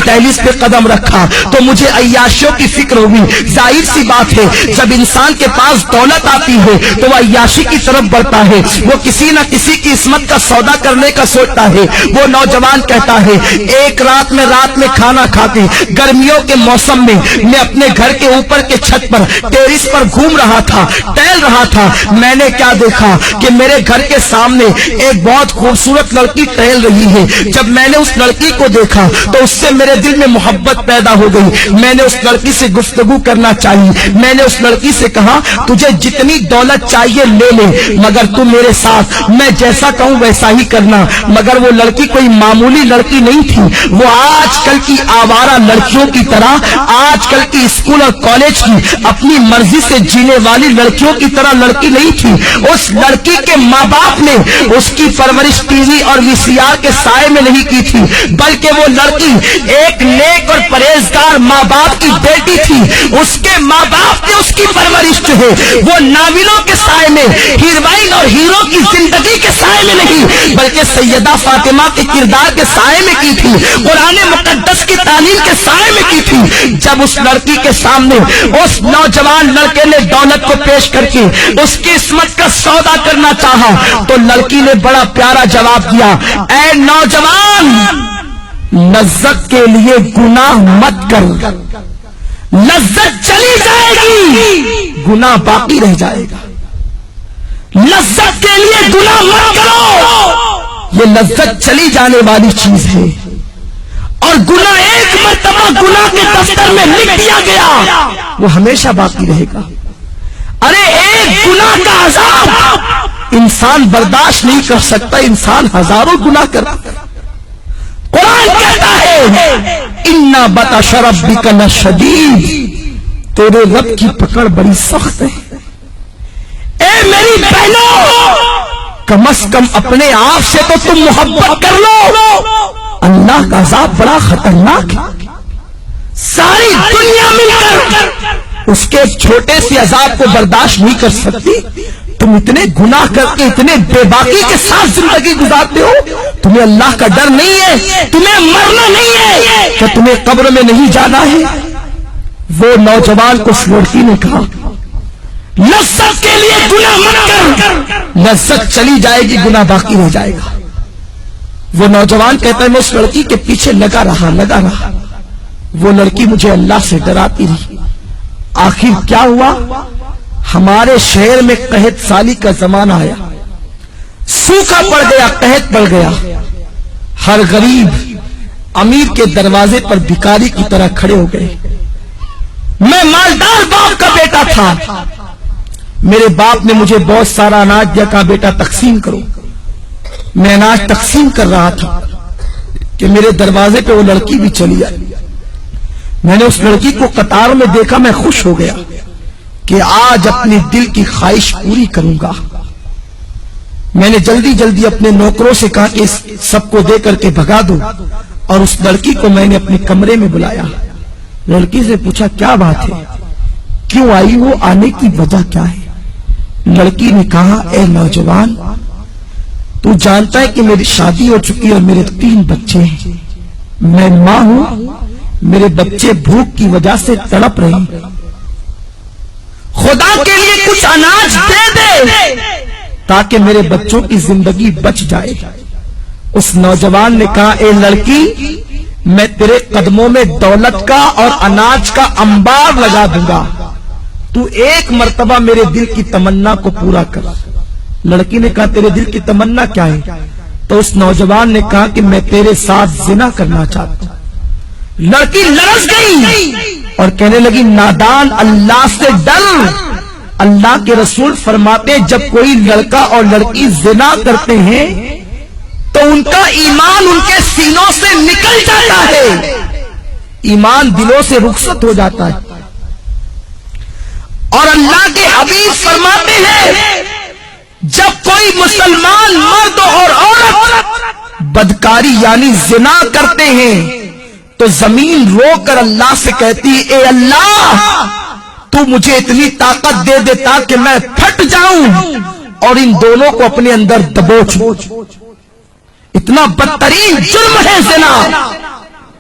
دہلیز پہ قدم رکھا تو مجھے عیاشیوں کی فکر ہوئی. ظاہر سی بات ہے جب انسان کے پاس دولت آتی ہے تو وہ عیاشی کی طرف بڑھتا ہے, وہ کسی نہ کسی کی عصمت کا سودا کرنے کا سوچتا ہے. وہ نوجوان کہتا ہے ایک رات میں کھانا کھا کے گرمیوں کے موسم میں اپنے گھر کے اوپر کے چھت پر ٹیرس پر گھوم رہا تھا, ٹہل رہا تھا. میں نے کیا دیکھا کہ میرے گھر کے سامنے ایک بہت خوبصورت لڑکی ٹہل رہی ہے. جب میں نے اس لڑکی کو دیکھا تو اس سے میرے دل میں محبت پیدا ہو گئی. میں نے اس لڑکی سے گفتگو کرنا چاہی. میں نے اس لڑکی سے کہا تجھے جتنی دولت چاہیے لے لے, مگر تو میرے ساتھ میں جیسا کہوں ویسا ہی کرنا. مگر وہ لڑکی کوئی معمولی لڑکی نہیں تھی, وہ آج کل کی آوارہ لڑکیوں کی طرح, آج کل کی اسکول اور کالج کی اپنی مرضی سے جینے والی لڑکیوں کی طرح لڑکی نہیں تھی. اس لڑکی کے ماں باپ نے اس کی پرورش ٹی وی اور وی سی آر کے سائے میں نہیں کی تھی, بلکہ وہ لڑکی ایک نیک اور پرہیزگار ماں باپ کی بیٹی تھی. اس کے ماں باپ نے اس کی پرورش جو ہے وہ ناولوں کے سائے میں, ہیروئن اور ہیرو کی زندگی کے سائے میں نہیں بلکہ سیدہ فاطمہ کے کردار کے سائے میں کی تھی, قرآن مقدس کی تعلیم کے سائے میں کی تھی. جب اس لڑکی کے سامنے اس نوجوان لڑکے نے دولت کو پیش کر کے اس کی عصمت کا سودا کرنا چاہا تو لڑکی نے بڑا پیارا جواب دیا, اے نوجوان لذت کے لیے گناہ مت کر, لذت چلی جائے گی گناہ باقی رہ جائے گا. لذت کے لیے گناہ مت کرو, یہ لذت چلی جانے والی چیز ہے, اور گناہ ایک مرتبہ گناہ کے دفتر میں لکھ دیا گیا وہ ہمیشہ باقی رہے گا. ارے ایک گناہ کا عذاب انسان برداشت نہیں کر سکتا, انسان ہزاروں گناہ کرتا. قرآن کہتا ہے اِنَّ بَطْشَ رَبِّكَ لَشَدِيدٌ, تیرے رب کی پکڑ بڑی سخت ہے. اے میری بہنوں, کم از کم اپنے آپ سے تو تم محبت کر لو, اللہ کا عذاب بڑا خطرناک ہے. ساری دنیا مل کر اس کے چھوٹے سے عذاب کو برداشت نہیں کر سکتی. تم اتنے گناہ کر کے اتنے بے باکی کے ساتھ زندگی گزارتے ہو, تمہیں اللہ کا ڈر نہیں ہے, تمہیں مرنا نہیں ہے, کہ تمہیں قبر میں نہیں جانا ہے. وہ نوجوان کو اس لڑکی نے کہا لذت کے لیے گناہ مت کر, لذت چلی جائے گی گناہ باقی رہ جائے گا. وہ نوجوان کہتا ہے میں اس لڑکی کے پیچھے لگا رہا. وہ لڑکی مجھے اللہ سے ڈراتی رہی. آخر کیا ہوا, ہمارے شہر میں قحط سالی کا زمانہ آیا, سوکھا پڑ گیا, قحط پڑ گیا. ہر غریب امیر کے دروازے پر بھکاری کی طرح کھڑے ہو گئے. میں مالدار باپ کا بیٹا تھا, میرے باپ نے مجھے بہت سارا اناج دیا, کہا بیٹا تقسیم کرو. میں اناج تقسیم کر رہا تھا کہ میرے دروازے پہ وہ لڑکی بھی چلی آئی. میں نے اس لڑکی کو قطار میں دیکھا, میں خوش ہو گیا کہ آج اپنے دل کی خواہش پوری کروں گا. میں نے جلدی اپنے نوکروں سے کہا کہ اس سب کو دے کر کے بھگا دو, اور اس لڑکی کو میں نے اپنے کمرے میں بلایا. لڑکی سے پوچھا کیا بات ہے, کیوں آئی ہو, آنے کی وجہ کیا ہے. لڑکی نے کہا اے نوجوان, تو جانتا ہے کہ میری شادی ہو چکی اور میرے 3 بچے ہیں. میں ماں ہوں, میرے بچے بھوک کی وجہ سے تڑپ رہے ہیں. خدا کے لیے کچھ اناج دے دے تاکہ میرے بچوں کی زندگی بچ جائے. اس نوجوان نے کہا اے لڑکی, میں تیرے قدموں میں دولت کا اور اناج کا انبار لگا دوں گا, تو ایک مرتبہ میرے دل کی تمنا کو پورا کر. لڑکی نے کہا تیرے دل کی تمنا کیا ہے. تو اس نوجوان نے کہا کہ میں تیرے ساتھ زنا کرنا چاہتا ہوں. لڑکی لرز گئی اور کہنے لگی نادان, اللہ سے ڈر. اللہ کے رسول فرماتے جب کوئی لڑکا اور لڑکی زنا کرتے ہیں تو ان کا ایمان ان کے سینوں سے نکل جاتا ہے, ایمان دلوں سے رخصت ہو جاتا ہے. اور اللہ کے حبیب فرماتے ہیں جب کوئی مسلمان مرد اور عورت بدکاری یعنی زنا کرتے ہیں تو زمین رو کر اللہ سے کہتی اے اللہ, تو مجھے اتنی طاقت دے دے تاکہ میں پھٹ جاؤں اور ان دونوں کو اپنے اندر دبوچ. اتنا بدترین جرم ہے زنا.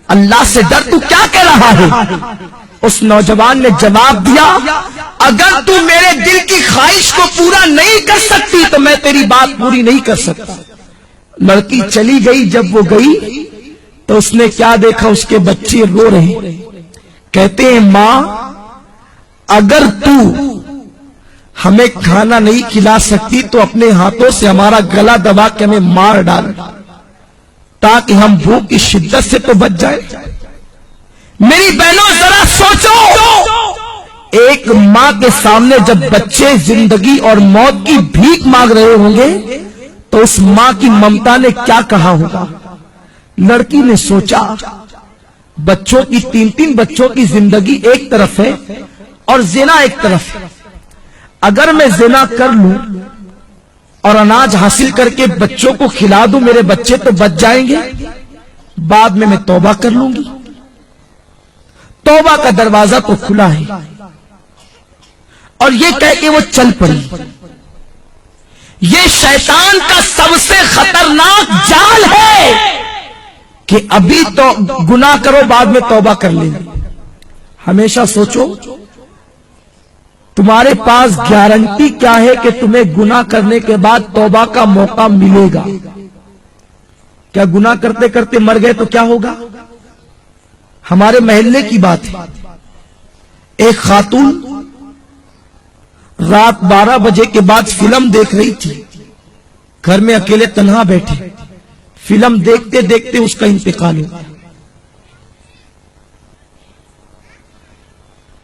اللہ سے ڈر، تو کیا کہہ رہا ہے؟ اس نوجوان نے جواب دیا، اگر تو میرے دل کی خواہش کو پورا نہیں کر سکتی تو میں تیری بات پوری نہیں کر سکتا۔ لڑکی چلی گئی۔ جب وہ گئی تو اس نے کیا دیکھا؟ اس کے بچے رو رہے، کہتے ہیں ماں اگر تو ہمیں کھانا نہیں کھلا سکتی تو اپنے ہاتھوں سے ہمارا گلا دبا کے ہمیں مار ڈال تاکہ ہم بھوک کی شدت سے تو بچ جائیں۔ میری بہنوں ذرا سوچو، ایک ماں کے سامنے جب بچے زندگی اور موت کی بھیک مانگ رہے ہوں گے تو اس ماں کی ممتا نے کیا کہا ہوگا؟ لڑکی نے سوچا بچوں کی تین بچوں کی زندگی ایک طرف ہے اور زنا ایک طرف ہے، اگر میں زنا کر لوں اور اناج حاصل کر کے بچوں کو کھلا دوں میرے بچے تو بچ جائیں گے، بعد میں توبہ کر لوں گی۔ توبہ کا دروازہ تو کھلا ہے، اور یہ کہہ کے وہ چل پڑی۔ یہ شیطان کا سب سے خطرناک جال ہے کہ ابھی تو گناہ کرو بعد میں توبہ کر لیں گے۔ ہمیشہ سوچو تمہارے پاس گارنٹی کیا ہے کہ تمہیں گناہ کرنے کے بعد توبہ کا موقع ملے گا؟ کیا گناہ کرتے کرتے مر گئے تو کیا ہوگا؟ ہمارے محلے کی بات ہے، ایک خاتون رات 12 بجے کے بعد فلم دیکھ رہی تھی، گھر میں اکیلے تنہا بیٹھے، فلم دیکھتے دیکھتے اس کا انتقال ہوا۔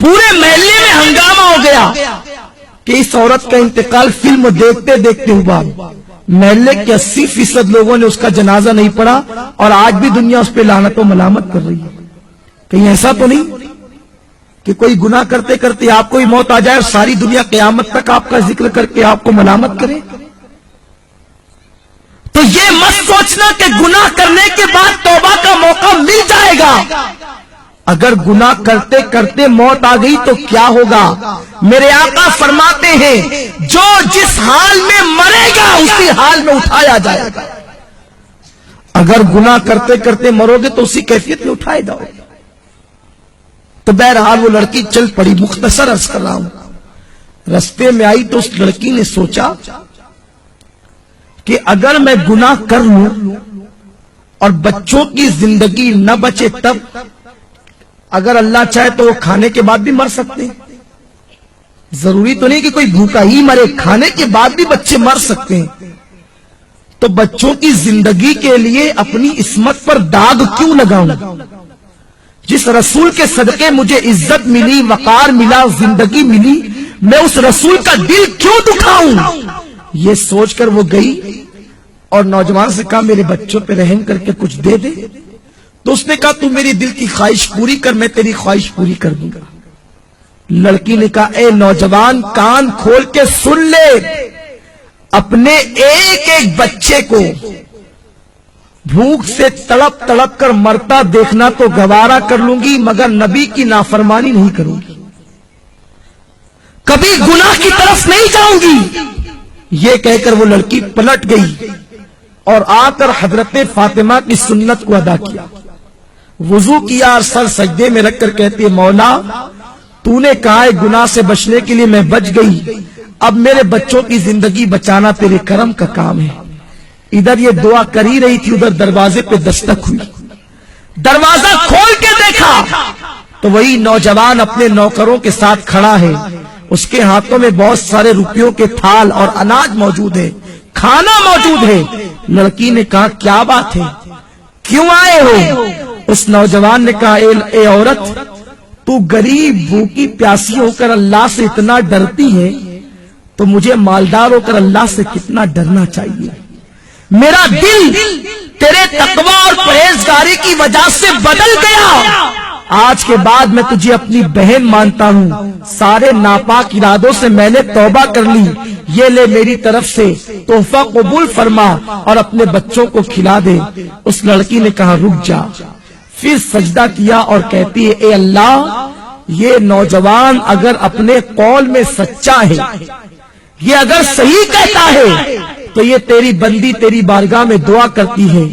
پورے محلے میں ہنگامہ ہو گیا کہ اس عورت کا انتقال فلم دیکھتے دیکھتے ہوا۔ محلے کے 80% لوگوں نے اس کا جنازہ نہیں پڑھا، اور آج بھی دنیا اس پہ لعنت و ملامت کر رہی ہے۔ کہیں ایسا تو نہیں کہ کوئی گناہ کرتے کرتے آپ کو ہی موت آ جائے اور ساری دنیا قیامت تک آپ کا ذکر کر کے آپ کو ملامت کرے؟ تو یہ مت سوچنا کہ گناہ کرنے کے بعد توبہ کا موقع مل جائے گا۔ اگر گناہ کرتے کرتے موت آ گئی تو کیا ہوگا؟ میرے آقا فرماتے ہیں جو جس حال میں مرے گا اسی حال میں اٹھایا جائے گا۔ اگر گناہ کرتے کرتے مرو گے تو اسی کیفیت میں اٹھائے جاؤ گے۔ تو بہرحال وہ لڑکی چل پڑی۔ مختصر عرض کر رہا ہوں، رستے میں آئی تو اس لڑکی نے سوچا کہ اگر میں گناہ کر لوں اور بچوں کی زندگی نہ بچے تب، اگر اللہ چاہے تو وہ کھانے کے بعد بھی مر سکتے ہیں، ضروری تو نہیں کہ کوئی بھوکا ہی مرے، کھانے کے بعد بھی بچے مر سکتے ہیں، تو بچوں کی زندگی کے لیے اپنی عصمت پر داغ کیوں لگاؤں؟ جس رسول کے صدقے مجھے عزت ملی، وقار ملا، زندگی ملی، میں اس رسول کا دل کیوں دکھاؤں؟ یہ سوچ کر وہ گئی اور نوجوان سے کہا میرے بچوں پہ رحم کر کے کچھ دے دے۔ تو اس نے کہا تو میری دل کی خواہش پوری کر، میں تیری خواہش پوری کر دوں گا۔ لڑکی نے کہا اے نوجوان کان کھول کے سن لے، اپنے ایک ایک بچے کو بھوک سے تڑپ تڑپ کر مرتا دیکھنا تو گوارا کر لوں گی، مگر نبی کی نافرمانی نہیں کروں گی، کبھی گناہ کی طرف نہیں جاؤں گی۔ یہ کہہ کر وہ لڑکی پلٹ گئی اور آ کر حضرت فاطمہ کی سنت کو ادا کیا، وضو کیا اور سر سجدے میں رکھ کر کہتی مولا تو نے کہا ہے گناہ سے بچنے کے لیے میں بچ گئی، اب میرے بچوں کی زندگی بچانا تیرے کرم کا کام ہے۔ ادھر یہ دعا کر ہی رہی تھی، ادھر دروازے پہ دستک ہوئی، دروازہ کھول کے دیکھا تو وہی نوجوان اپنے نوکروں کے ساتھ کھڑا ہے، اس کے ہاتھوں میں بہت سارے روپیوں کے تھال اور اناج موجود ہے، کھانا موجود ہے۔ لڑکی نے کہا کیا بات ہے، کیوں آئے ہو؟ اس نوجوان نے کہا اے عورت تو غریب بھوکی پیاسی ہو کر اللہ سے اتنا ڈرتی ہے تو مجھے مالدار ہو کر اللہ سے کتنا ڈرنا چاہیے۔ میرا دل تیرے تقوی اور پرہیزگاری کی وجہ سے بدل گیا، آج کے بعد میں تجھے اپنی بہن مانتا ہوں، سارے ناپاک ارادوں سے میں نے توبہ کر لی، یہ لے میری طرف سے تحفہ قبول فرما اور اپنے بچوں کو کھلا دے۔ اس لڑکی نے کہا رک جا، پھر سجدہ کیا اور کہتی ہے اے اللہ یہ نوجوان اگر اپنے قول میں سچا ہے، یہ اگر صحیح کہتا ہے تو یہ تیری بندی تیری بارگاہ میں دعا کرتی ہے